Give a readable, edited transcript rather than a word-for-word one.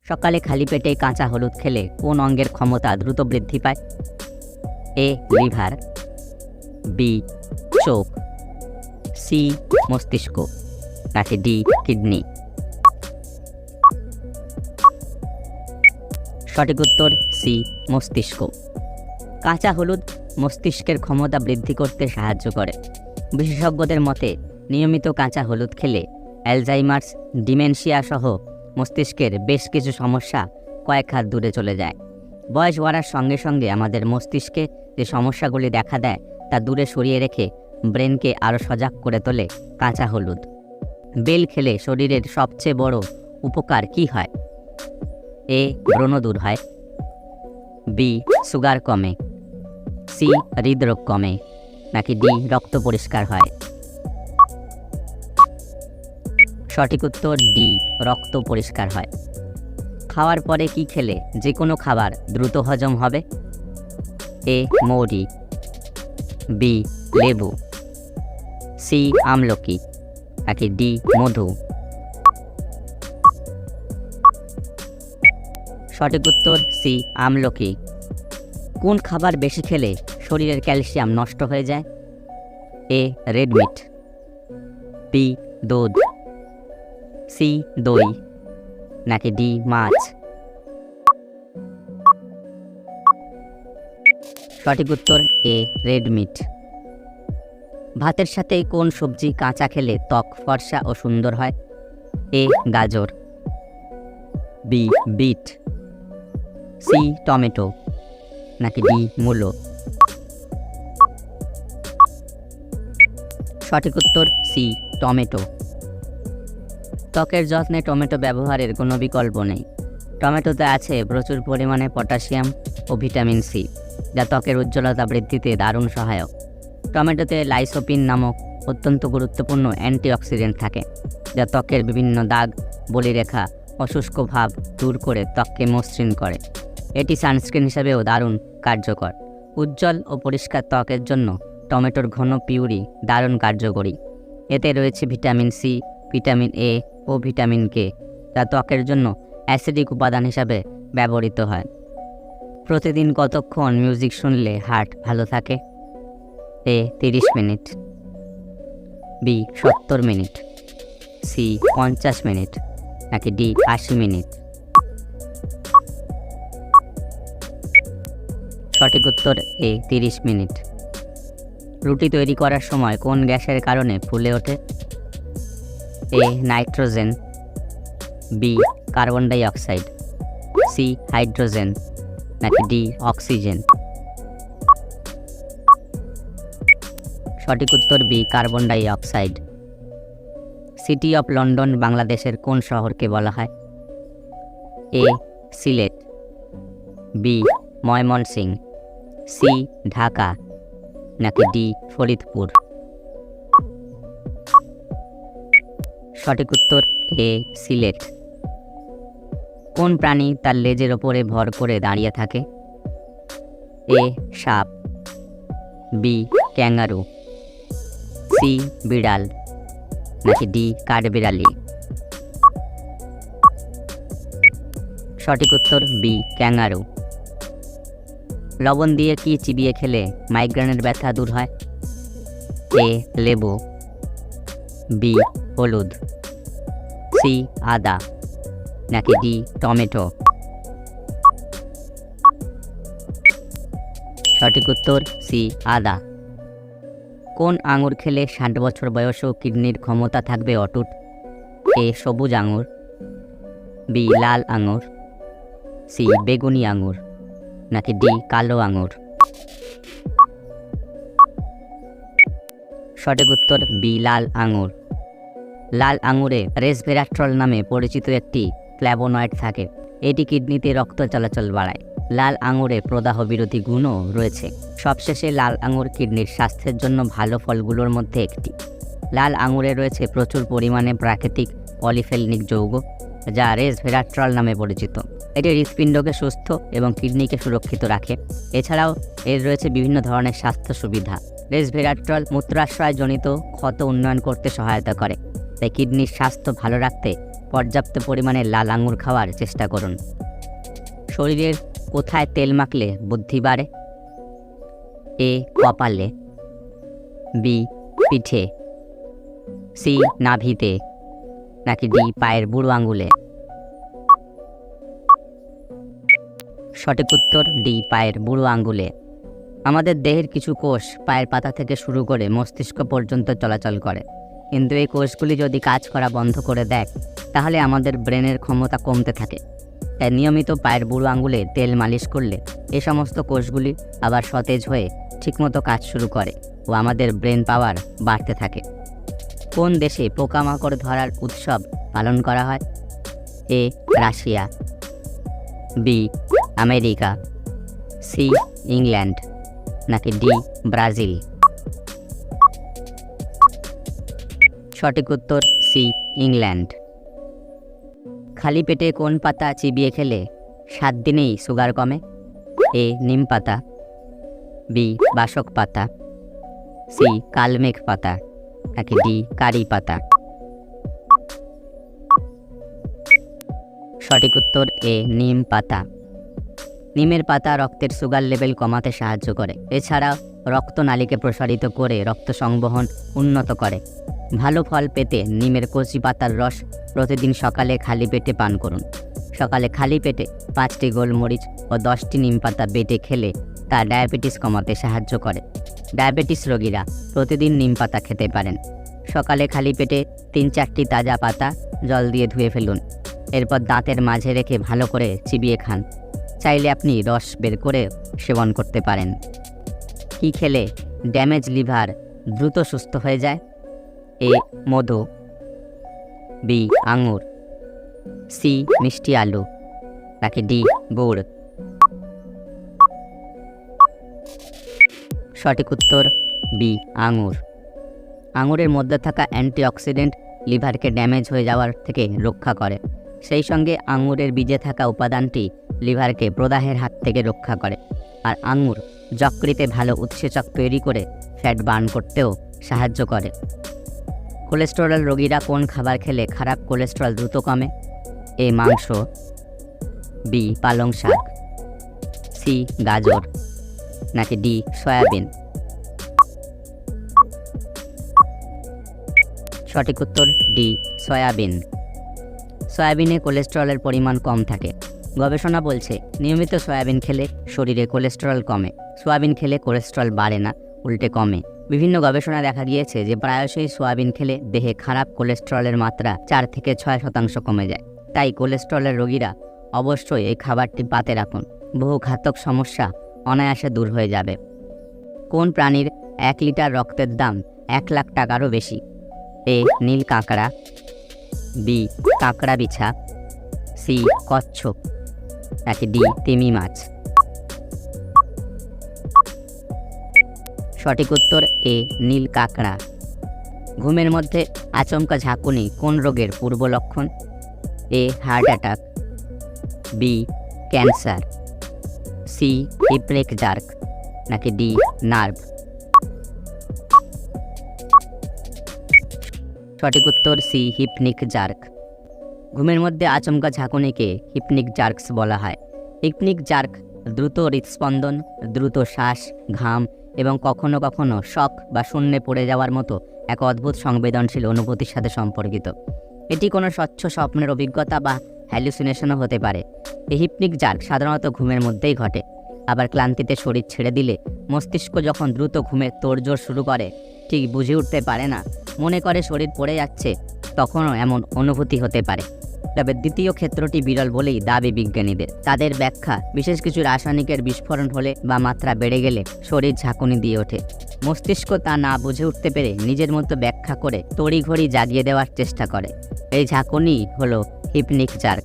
সকালে খালি পেটে কাঁচা হলুদ খেলে কোন অঙ্গের ক্ষমতা দ্রুত বৃদ্ধি পায়? এ লিভার, বি চোখ, সি মস্তিষ্ক, নাকি ডি কিডনি? সঠিক উত্তর সি মস্তিষ্ক। কাঁচা হলুদ মস্তিষ্কের ক্ষমতা বৃদ্ধি করতে সাহায্য করে। বিশেষজ্ঞদের মতে নিয়মিত কাঁচা হলুদ খেলে অ্যালজাইমার্স, ডিমেনশিয়া সহ মস্তিষ্কের বেশ কিছু সমস্যা কয়েক হাত দূরে চলে যায়। বয়স বাড়ার সঙ্গে সঙ্গে আমাদের মস্তিষ্কে যে সমস্যাগুলি দেখা দেয় তা দূরে সরিয়ে রেখে ব্রেনকে আরও সজাগ করে তোলে কাঁচা হলুদ। বেল খেলে শরীরের সবচেয়ে বড় উপকার কী হয়? এ ব্রণ দূর হয়, বি সুগার কমে, সি হৃদরোগ কমে, নাকি ডি রক্ত পরিষ্কার হয়? সঠিক উত্তর ডি রক্ত পরিষ্কার হয়। খাওয়ার পরে কি খেলে যে কোনো খাবার দ্রুত হজম হবে? এ মৌরি, বি লেবু, সি আমলকি, নাকি ডি মধু? সঠিক উত্তর সি আমলকি। কোন খাবার বেশি খেলে শরীরের ক্যালসিয়াম নষ্ট হয়ে যায়? এ রেড মিট, বি দুধ, সি দই, নাকি ডি মাছ? সঠিক উত্তর এ রেড মিট। ভাতের সাথে কোন সবজি কাঁচা খেলে ত্বক ফর্সা ও সুন্দর হয়? এ গাজর, বি বিট, সি টমেটো, নাকি ডি মূলো? সঠিক উত্তর সি টমেটো। ত্বকের যত্নে টমেটো ব্যবহারের কোনো বিকল্প নেই। টমেটোতে আছে প্রচুর পরিমাণে পটাশিয়াম ও ভিটামিন সি, যা ত্বকের উজ্জ্বলতা বৃদ্ধিতে দারুণ সহায়ক। টমেটোতে লাইসোপিন নামক অত্যন্ত গুরুত্বপূর্ণ অ্যান্টিঅক্সিডেন্ট থাকে, যা ত্বকের বিভিন্ন দাগ, বলিরেখা ও শুষ্ক ভাব দূর করে ত্বককে মসৃণ করে। এটি সানস্ক্রিন হিসেবেও দারুণ কার্যকর। উজ্জ্বল ও পরিষ্কার ত্বকের জন্য টমেটোর ঘন পিউরি দারুণ কার্যকরী। এতে রয়েছে ভিটামিন সি, ভিটামিন এ ও ভিটামিন কে, যা ত্বকের জন্য অ্যাসিডিক উপাদান হিসাবে ব্যবহৃত হয়। প্রতিদিন কতক্ষণ মিউজিক শুনলে হার্ট ভালো থাকে? A 30 minute, B 70 minute, C 50 minute, নাকি ডি 80 মিনিট? সঠিক উত্তর এ 30 মিনিট। রুটি তৈরি করার সময় কোন গ্যাসের কারণে ফুলে ওঠে? A nitrogen, B carbon dioxide, C hydrogen, নাকি ডি অক্সিজেন? সঠিক উত্তর B carbon dioxide. City of London বাংলাদেশের কোন শহরকে বলা হয়? A Sylhet, B Mymensingh, C Dhaka, নাকি ডি ফরিদপুর? সঠিক উত্তর এ সিলেট। কোন প্রাণী তার লেজের ওপরে ভর করে দাঁড়িয়ে থাকে? এ সাপ, বি ক্যাঙ্গারু, সি বিড়াল, নাকি ডি কাঠবিড়ালি? সঠিক উত্তর বি ক্যাঙ্গারু। লবণ দিয়ে কি চিবিয়ে খেলে মাইগ্রেনের ব্যথা দূর হয়? এ লেবু, বি হলুদ, সি আদা, নাকি ডি টমেটো? সঠিক উত্তর সি আদা। কোন আঙুর খেলে 60 বছর বয়সেও কিডনির ক্ষমতা থাকবে অটুট? এ সবুজ আঙুর, বি লাল আঙুর, সি বেগুনি আঙুর, নাকি ডি কালো আঙুর? সঠিক উত্তর বি লাল আঙুর। লাল আঙুরে রেসভেরাট্রল নামে পরিচিত একটি ফ্ল্যাভোনয়েড থাকে। এটি কিডনিতে রক্ত চলাচল বাড়ায়। লাল আঙুরে প্রদাহ বিরোধী গুণও রয়েছে। সবশেষে লাল আঙুর কিডনির স্বাস্থ্যের জন্য ভালো ফলগুলোর মধ্যে একটি। লাল আঙুরে রয়েছে প্রচুর পরিমাণে প্রাকৃতিক পলিফেনলিক যৌগ, যা রেসভেরাট্রল নামে পরিচিত। এটি হৃৎপিণ্ডকে সুস্থ এবং কিডনিকে সুরক্ষিত রাখে। এছাড়াও এর রয়েছে বিভিন্ন ধরনের স্বাস্থ্য সুবিধা। রেসভেরাট্রল মূত্রাশয়জনিত ক্ষত উন্নয়ন করতে সহায়তা করে, তাই কিডনির স্বাস্থ্য ভালো রাখতে পর্যাপ্ত পরিমাণে লাল আঙুর খাওয়ার চেষ্টা করুন। শরীরের কোথায় তেল মাখলে বুদ্ধি বাড়ে? এ কপালে, বি পিঠে, সি নাভিতে, নাকি ডি পায়ের বুড়ো আঙুলে? সঠিক উত্তর ডি পায়ের বুড়ো আঙুলে। আমাদের দেহের কিছু কোষ পায়ের পাতা থেকে শুরু করে মস্তিষ্ক পর্যন্ত চলাচল করে, কিন্তু এই কোষগুলি যদি কাজ করা বন্ধ করে দেয় তাহলে আমাদের ব্রেনের ক্ষমতা কমতে থাকে। তাই নিয়মিত পায়ের বুড়ো আঙুলে তেল মালিশ করলে এই সমস্ত কোষগুলি আবার সতেজ হয়ে ঠিকমতো কাজ শুরু করে ও আমাদের ব্রেন পাওয়ার বাড়তে থাকে। কোন দেশে পোকামাকড় ধরার উৎসব পালন করা হয়? A Russia, B America, C England, নাকি ডি ব্রাজিল? সঠিক উত্তর সি ইংল্যান্ড। খালি পেটে কোন পাতা চিবিয়ে খেলে 7 দিনেই সুগার কমে? এ নিম পাতা, বি বাসক পাতা, সি কালমেঘ পাতা, নাকি ডি কারি পাতা? সঠিক উত্তর এ নিম পাতা। নিমের পাতা রক্তের সুগার লেভেল কমাতে সাহায্য করে। এছাড়াও রক্তনালীকে প্রসারিত করে রক্ত সংবহন উন্নত করে। ভালো ফল পেতে নিমের কচি পাতার রস প্রতিদিন সকালে খালি পেটে পান করুন। সকালে খালি পেটে 5টি গোলমরিচ ও 10টি নিম পাতা বেটে খেলে তা ডায়াবেটিস কমাতে সাহায্য করে। ডায়াবেটিস রোগীরা প্রতিদিন নিম পাতা খেতে পারেন। সকালে খালি পেটে 3-4টি তাজা পাতা জল দিয়ে ধুয়ে ফেলুন। এরপর দাঁতের মাঝে রেখে ভালো করে চিবিয়ে খান। চাইলে আপনি রস বের করে সেবন করতে পারেন। কি খেলে ড্যামেজ লিভার দ্রুত সুস্থ হয়ে যায়? এ মধু, বি আঙুর, সি মিষ্টি আলু, নাকি ডি গুড়? সঠিক উত্তর বি আঙুর। আঙুরের মধ্যে থাকা অ্যান্টিঅক্সিডেন্ট লিভারকে ড্যামেজ হয়ে যাওয়ার থেকে রক্ষা করে। সেই সঙ্গে আঙুরের বীজে থাকা উপাদানটি লিভারকে প্রদাহের হাত থেকে রক্ষা করে। আর আঙুর যকৃতে ভালো উৎসেচক তৈরি করে ফ্যাট বার্ন করতেও সাহায্য করে। কোলেস্টেরল রোগীরা কোন খাবার খেলে খারাপ কোলেস্টেরল দ্রুত কমে? এ মাংস, বি পালং শাক, সি গাজর, নাকি ডি সয়াবিন? সঠিক উত্তর ডি সয়াবিন। সয়াবিনে কোলেস্টেরলের পরিমাণ কম থাকে। গবেষণা বলছে নিয়মিত সয়াবিন খেলে শরীরে কোলেস্টেরল কমে। সয়াবিন খেলে কোলেস্টেরল বাড়ে না, উল্টে কমে। বিভিন্ন গবেষণা দেখা গিয়েছে যে প্রায়শই সয়াবিন খেলে দেহে খারাপ কোলেস্টেরলের মাত্রা 4 থেকে 6% কমে যায়। তাই কোলেস্টেরলের রোগীরা অবশ্যই এই খাবারটি পাতে রাখুন। বহু ঘাতক সমস্যা অনায়াসে দূর হয়ে যাবে। কোন প্রাণীর 1 লিটার রক্তের দাম 1 লাখ টাকারও বেশি? এ নীল কাঁকড়া, বি কাঁকড়া বিছা, সি কচ্ছপ, নাকি ডি তিমি মাছ? সঠিক উত্তর এ নীল কাঁকড়া। ঘুমের মধ্যে আচমকা ঝাঁকুনি কোন রোগের পূর্ব লক্ষণ? A heart attack, B cancer, C hypnic jerk, নাকি ডি নার্ভ? সঠিক উত্তর সি হিপনিক জার্ক। ঘুমের মধ্যে আচমকা ঝাঁকুনিকে হিপনিক জার্কস বলা হয়। হিপনিক জার্ক দ্রুত হৃদস্পন্দন, দ্রুত শ্বাস, ঘাম এবং কখনো কখনো শক বা শূন্যে পড়ে যাওয়ার মতো এক অদ্ভুত সংবেদনশীল অনুভূতির সাথে সম্পর্কিত। এটি কোনো স্বচ্ছ স্বপ্নের অভিজ্ঞতা বা হ্যালুসিনেশনও হতে পারে। এই হিপনিক জার্ক সাধারণত ঘুমের মধ্যেই ঘটে। আবার ক্লান্তিতে শরীর ছেড়ে দিলে মস্তিষ্ক যখন দ্রুত ঘুমের তোড়জোড় শুরু করে ঠিক বুঝে উঠতে পারে না, মনে করে শরীর পড়ে যাচ্ছে, তখনও এমন অনুভূতি হতে পারে। তবে দ্বিতীয় ক্ষেত্রটি বিরল বলেই দাবি বিজ্ঞানীদের। তাদের ব্যাখ্যা বিশেষ কিছু রাসায়নিকের বিস্ফোরণ হলে বা মাত্রা বেড়ে গেলে শরীর ঝাঁকুনি দিয়ে ওঠে। মস্তিষ্ক তা না বুঝে উঠতে পেরে নিজের মতো ব্যাখ্যা করে তড়িঘড়ি জাগিয়ে দেওয়ার চেষ্টা করে। এই ঝাঁকুনি হলো হিপনিক জার্ক।